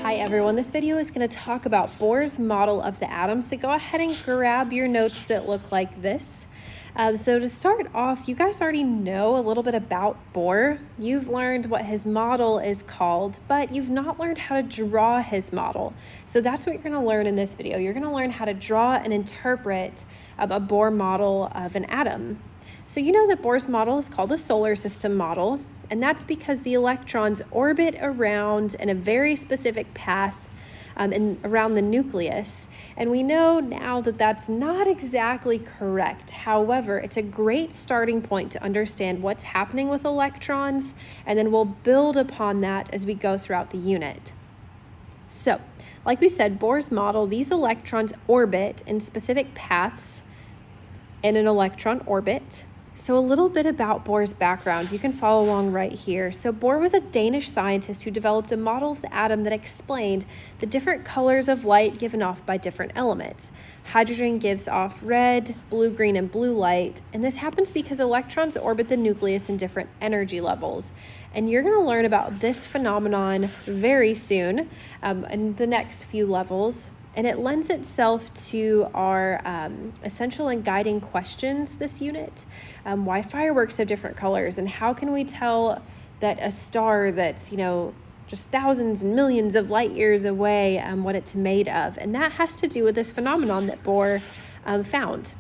Hi everyone, this video is going to talk about Bohr's model of the atom, so go ahead and grab your notes that look like this. So to start off, you guys already know a little bit about Bohr. You've learned what his model is called, but you've not learned how to draw his model. So that's what you're going to learn in this video. You're going to learn how to draw and interpret a Bohr model of an atom. So you know that Bohr's model is called the solar system model, and that's because the electrons orbit around in a very specific path around the nucleus. And we know now that that's not exactly correct. However, it's a great starting point to understand what's happening with electrons, and then we'll build upon that as we go throughout the unit. So, like we said, Bohr's model, these electrons orbit in specific paths in an electron orbit. So a little bit about Bohr's background. You can follow along right here. So Bohr was a Danish scientist who developed a model of the atom that explained the different colors of light given off by different elements. Hydrogen gives off red, blue, green, and blue light, and this happens because electrons orbit the nucleus in different energy levels. And you're going to learn about this phenomenon very soon in the next few levels. And it lends itself to our essential and guiding questions this unit. Why fireworks have different colors, and how can we tell that a star that's, just thousands and millions of light years away, what it's made of. And that has to do with this phenomenon that Bohr found.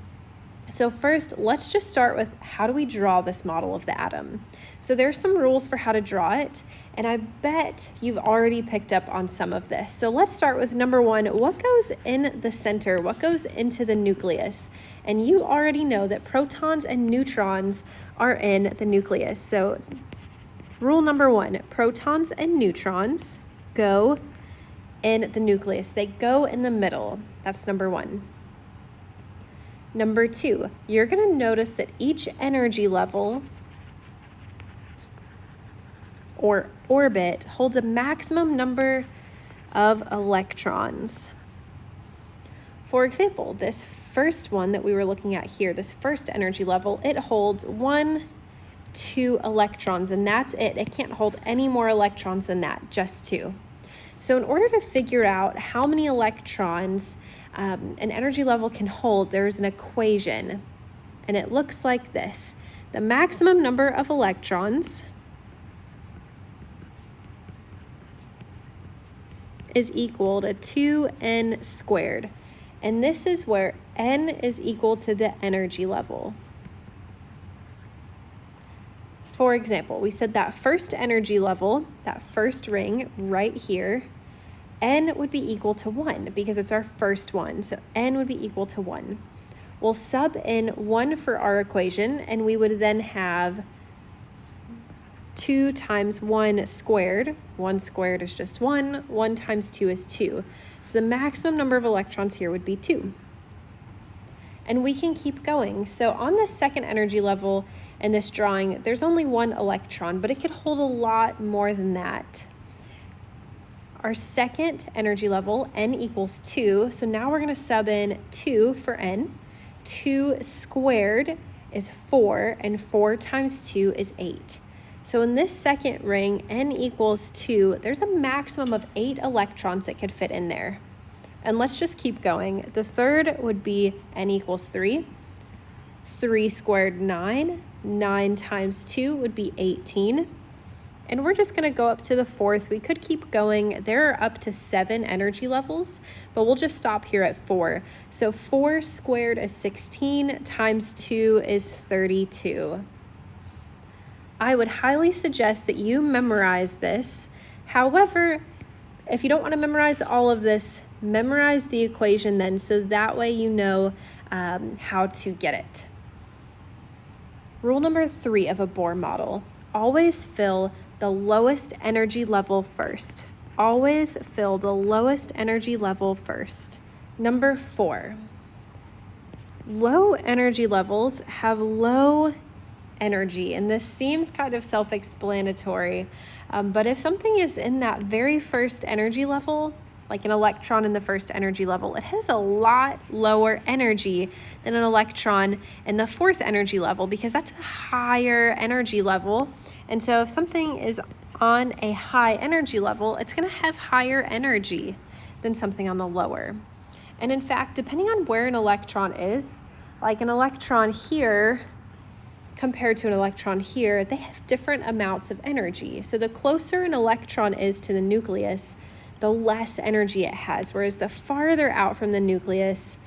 So first, let's just start with how do we draw this model of the atom? So there's some rules for how to draw it, and I bet you've already picked up on some of this. So let's start with number one, what goes in the center? What goes into the nucleus? And you already know that protons and neutrons are in the nucleus. So rule number one, protons and neutrons go in the nucleus. They go in the middle. That's number one. Number two, you're going to notice that each energy level or orbit holds a maximum number of electrons. For example, this first one that we were looking at here, this first energy level, it holds 2 electrons, and that's it. It can't hold any more electrons than that, just 2. So in order to figure out how many electrons an energy level can hold, there's an equation, and it looks like this. The maximum number of electrons is equal to 2n squared, and this is where n is equal to the energy level. For example, we said that first energy level, that first ring right here, n would be equal to 1 because it's our first one. So n would be equal to 1. We'll sub in 1 for our equation, and we would then have 2 times 1 squared. 1 squared is just 1. 1 times 2 is 2. So the maximum number of electrons here would be 2. And we can keep going. So on this second energy level in this drawing, there's only 1 electron, but it could hold a lot more than that. Our second energy level, n equals 2. So now we're going to sub in 2 for n. 2 squared is 4, and 4 times 2 is 8. So in this second ring, n equals 2, there's a maximum of 8 electrons that could fit in there. And let's just keep going. The third would be n equals 3. 3 squared, 9. 9 times 2 would be 18. And we're just going to go up to the fourth. We could keep going. There are up to 7 energy levels, but we'll just stop here at 4. So 4 squared is 16 times 2 is 32. I would highly suggest that you memorize this. However, if you don't want to memorize all of this, memorize the equation then, so that way you know how to get it. Rule number 3 of a Bohr model, always fill the lowest energy level first. Always fill the lowest energy level first. Number 4, low energy levels have low energy, and this seems kind of self-explanatory, but if something is in that very first energy level, like an electron in the first energy level, it has a lot lower energy than an electron in the fourth energy level because that's a higher energy level. And so if something is on a high energy level, it's going to have higher energy than something on the lower. And in fact, depending on where an electron is, like an electron here compared to an electron here, they have different amounts of energy. So the closer an electron is to the nucleus, the less energy it has, whereas the farther out from the nucleus,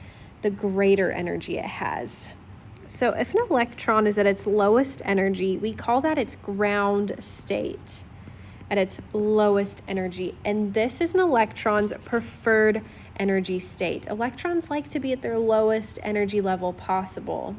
the greater energy it has. So if an electron is at its lowest energy, we call that its ground state, at its lowest energy. And this is an electron's preferred energy state. Electrons like to be at their lowest energy level possible.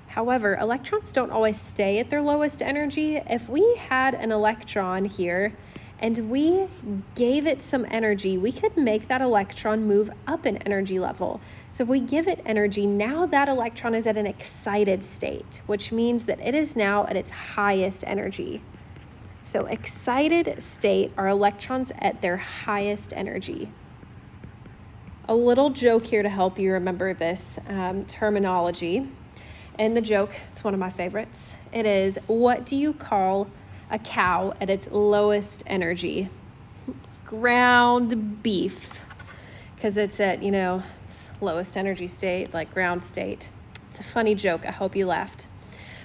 However, electrons don't always stay at their lowest energy. If we had an electron here and we gave it some energy, we could make that electron move up an energy level. So if we give it energy, now that electron is at an excited state, which means that it is now at its highest energy. So excited state are electrons at their highest energy. A little joke here to help you remember this terminology. And the joke, it's one of my favorites. It is, what do you call a cow at its lowest energy? Ground beef. Because it's at, its lowest energy state, like ground state. It's a funny joke. I hope you laughed.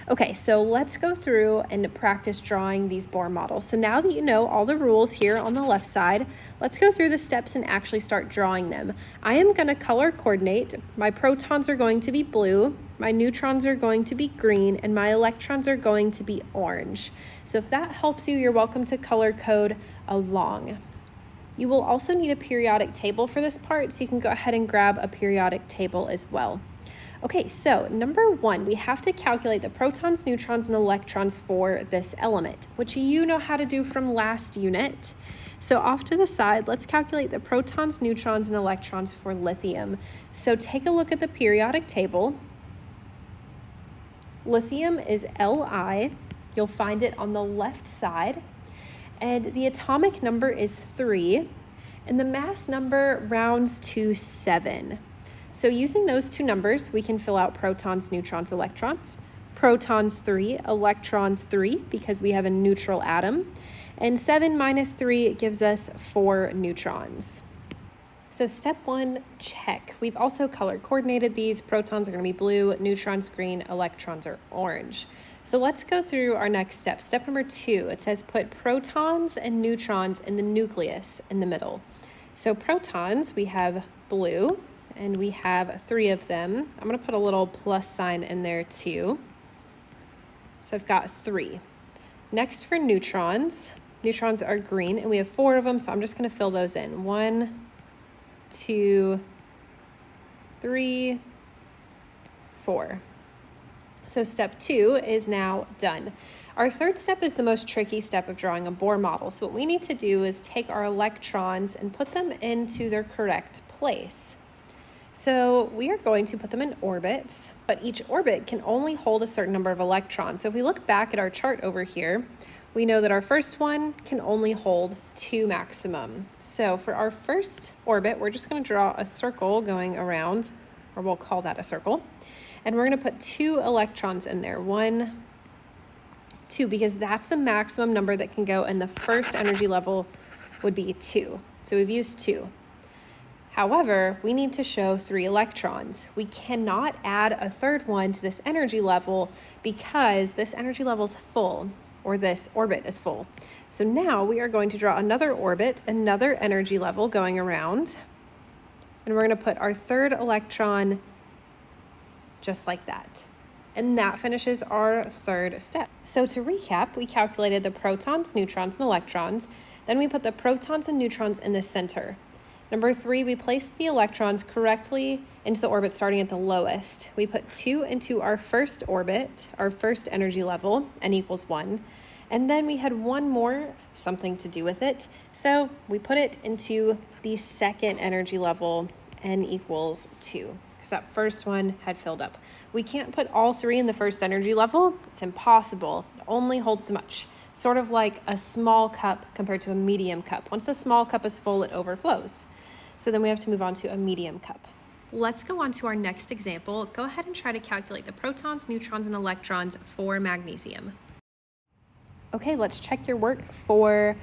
Okay, so let's go through and practice drawing these Bohr models. So now that you know all the rules here on the left side, let's go through the steps and actually start drawing them. I am going to color coordinate. My protons are going to be blue, my neutrons are going to be green, and my electrons are going to be orange. So if that helps you, you're welcome to color code along. You will also need a periodic table for this part, so you can go ahead and grab a periodic table as well. Okay, so number one, we have to calculate the protons, neutrons, and electrons for this element, which you know how to do from last unit. So off to the side, let's calculate the protons, neutrons, and electrons for lithium. So take a look at the periodic table. Lithium is Li. You'll find it on the left side. And the atomic number is 3, and the mass number rounds to 7. So using those two numbers, we can fill out protons, neutrons, electrons. Protons 3, electrons 3, because we have a neutral atom. And 7 minus 3 gives us 4 neutrons. So step 1, check. We've also color coordinated these. Protons are going to be blue, neutrons green, electrons are orange. So let's go through our next step. Step number 2, it says put protons and neutrons in the nucleus in the middle. So protons, we have blue, and we have 3 of them. I'm going to put a little plus sign in there too. So I've got 3. Next for neutrons, neutrons are green, and we have 4 of them, so I'm just going to fill those in. 1, 2, 3, 4. So step 2 is now done. Our third step is the most tricky step of drawing a Bohr model. So what we need to do is take our electrons and put them into their correct place. So we are going to put them in orbits, but each orbit can only hold a certain number of electrons. So if we look back at our chart over here, we know that our first one can only hold 2 maximum. So for our first orbit, we're just going to draw a circle going around, or we'll call that a circle. And we're going to put 2 electrons in there. 1, 2, because that's the maximum number that can go, and the first energy level would be 2. So we've used 2. However, we need to show 3 electrons. We cannot add a third one to this energy level because this energy level is full, or this orbit is full. So now we are going to draw another orbit, another energy level going around, and we're going to put our third electron just like that. And that finishes our third step. So to recap, we calculated the protons, neutrons, and electrons. Then we put the protons and neutrons in the center. Number 3, we placed the electrons correctly into the orbit starting at the lowest. We put 2 into our first orbit, our first energy level, n equals 1. And then we had one more, something to do with it. So we put it into the second energy level, n equals 2. Because that first one had filled up. We can't put all 3 in the first energy level. It's impossible. It only holds so much. It's sort of like a small cup compared to a medium cup. Once the small cup is full, it overflows. So then we have to move on to a medium cup. Let's go on to our next example. Go ahead and try to calculate the protons, neutrons, and electrons for magnesium. Okay, let's check your work for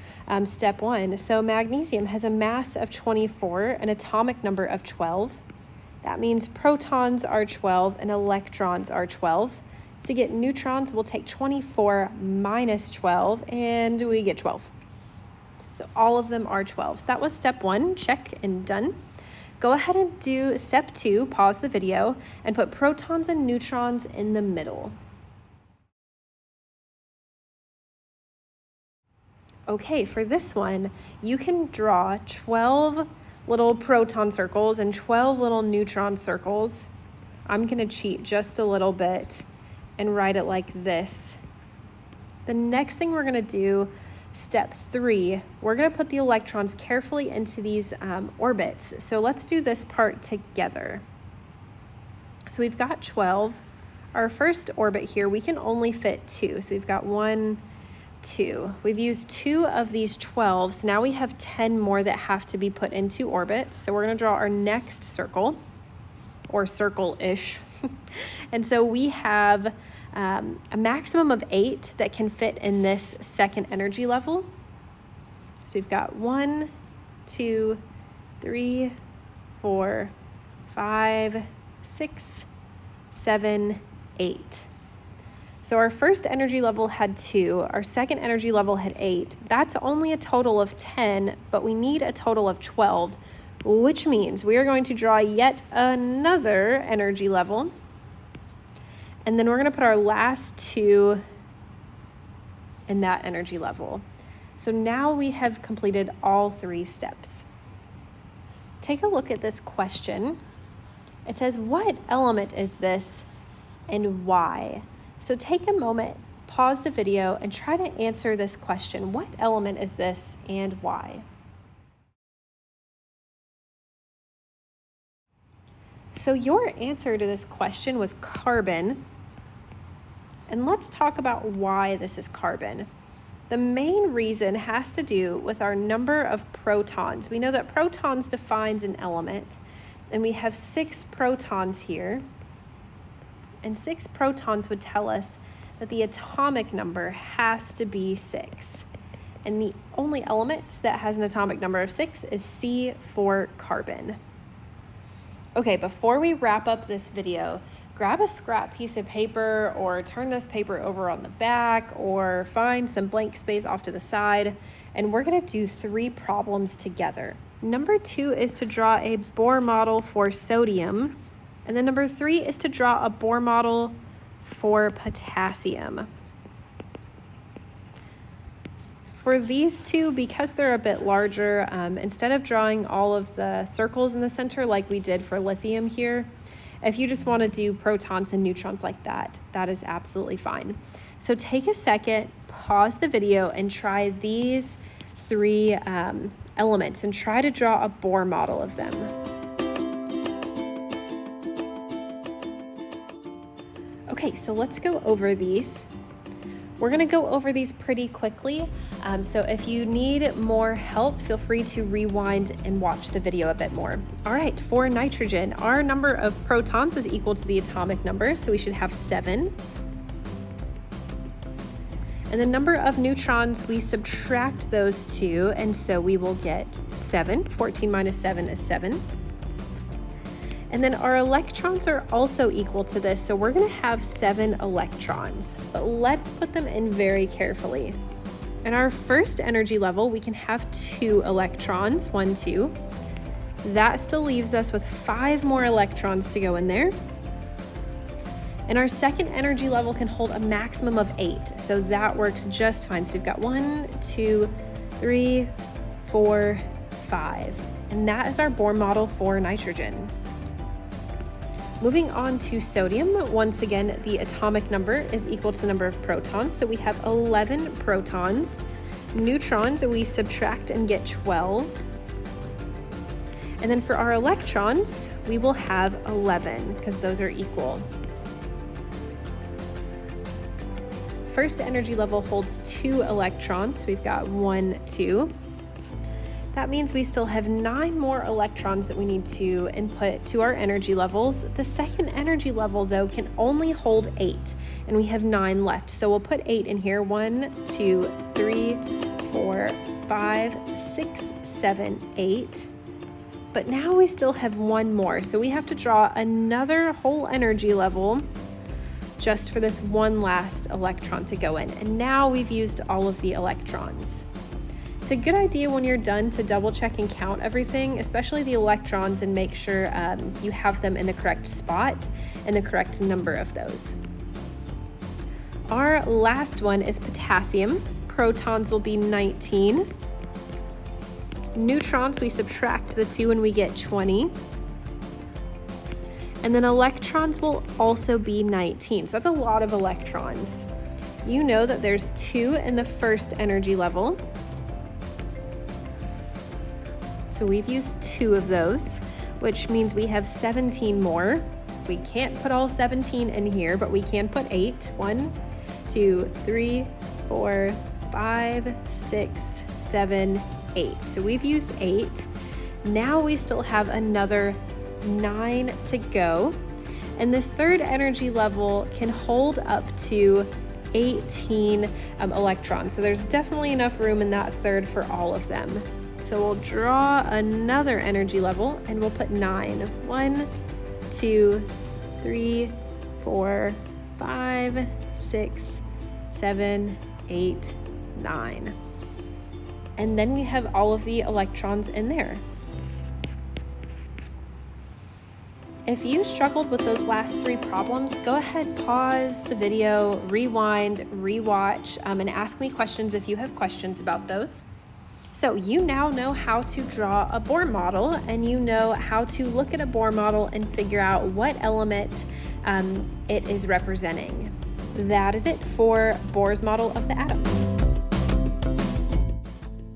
step 1. So magnesium has a mass of 24, an atomic number of 12. That means protons are 12 and electrons are 12. To get neutrons, we'll take 24 minus 12 and we get 12. So all of them are 12. So that was step 1, check and done. Go ahead and do step 2, pause the video, and put protons and neutrons in the middle. Okay, for this one, you can draw 12 little proton circles and 12 little neutron circles. I'm gonna cheat just a little bit and write it like this. The next thing we're gonna do, step 3, we're gonna put the electrons carefully into these orbits. So let's do this part together. So we've got 12. Our first orbit here, we can only fit 2. So we've got 1, 2. We've used 2 of these 12, so now we have 10 more that have to be put into orbit. So we're going to draw our next circle, or circle-ish. And so we have a maximum of 8 that can fit in this second energy level. So we've got 1, 2, 3, 4, 5, 6, 7, 8. So our first energy level had 2, our second energy level had 8. That's only a total of 10, but we need a total of 12, which means we are going to draw yet another energy level. And then we're gonna put our last 2 in that energy level. So now we have completed all 3 steps. Take a look at this question. It says, what element is this and why? So take a moment, pause the video, and try to answer this question. What element is this and why? So your answer to this question was carbon. And let's talk about why this is carbon. The main reason has to do with our number of protons. We know that protons defines an element, and we have 6 protons here. And 6 protons would tell us that the atomic number has to be 6. And the only element that has an atomic number of 6 is C for carbon. Okay, before we wrap up this video, grab a scrap piece of paper or turn this paper over on the back or find some blank space off to the side, and we're gonna do 3 problems together. Number 2 is to draw a Bohr model for sodium. And then number 3 is to draw a Bohr model for potassium. For these 2, because they're a bit larger, instead of drawing all of the circles in the center like we did for lithium here, if you just want to do protons and neutrons like that, that is absolutely fine. So take a second, pause the video, and try these 3 elements and try to draw a Bohr model of them. Okay, so let's go over these. We're gonna go over these pretty quickly. So if you need more help, feel free to rewind and watch the video a bit more. All right, for nitrogen, our number of protons is equal to the atomic number, so we should have 7. And the number of neutrons, we subtract those 2, and so we will get 7. 14 minus 7 is 7. And then our electrons are also equal to this, so we're gonna have 7 electrons, but let's put them in very carefully. In our first energy level, we can have 2 electrons, 1, 2. That still leaves us with 5 more electrons to go in there. And our second energy level can hold a maximum of 8, so that works just fine. So we've got 1, 2, 3, 4, 5. And that is our Bohr model for nitrogen. Moving on to sodium, once again, the atomic number is equal to the number of protons, so we have 11 protons. Neutrons, we subtract and get 12. And then for our electrons, we will have 11, because those are equal. First energy level holds 2 electrons, we've got 1, 2. That means we still have 9 more electrons that we need to input to our energy levels. The second energy level, though, can only hold 8, and we have 9 left. So we'll put 8 in here. 1, 2, 3, 4, 5, 6, 7, 8. But now we still have 1 more, so we have to draw another whole energy level just for this one last electron to go in. And now we've used all of the electrons. It's a good idea when you're done to double check and count everything, especially the electrons, and make sure you have them in the correct spot and the correct number of those. Our last one is potassium. Protons will be 19. Neutrons, we subtract the 2 and we get 20. And then electrons will also be 19. So that's a lot of electrons. You know that there's 2 in the first energy level. So we've used 2 of those, which means we have 17 more. We can't put all 17 in here, but we can put 8. 1, 2, 3, 4, 5, 6, 7, 8. So we've used 8. Now we still have another 9 to go. And this third energy level can hold up to 18 electrons. So there's definitely enough room in that third for all of them. So we'll draw another energy level and we'll put 9. 1, 2, 3, 4, 5, 6, 7, 8, 9. And then we have all of the electrons in there. If you struggled with those last 3 problems, go ahead, pause the video, rewind, rewatch, and ask me questions if you have questions about those. So you now know how to draw a Bohr model, and you know how to look at a Bohr model and figure out what element it is representing. That is it for Bohr's model of the atom.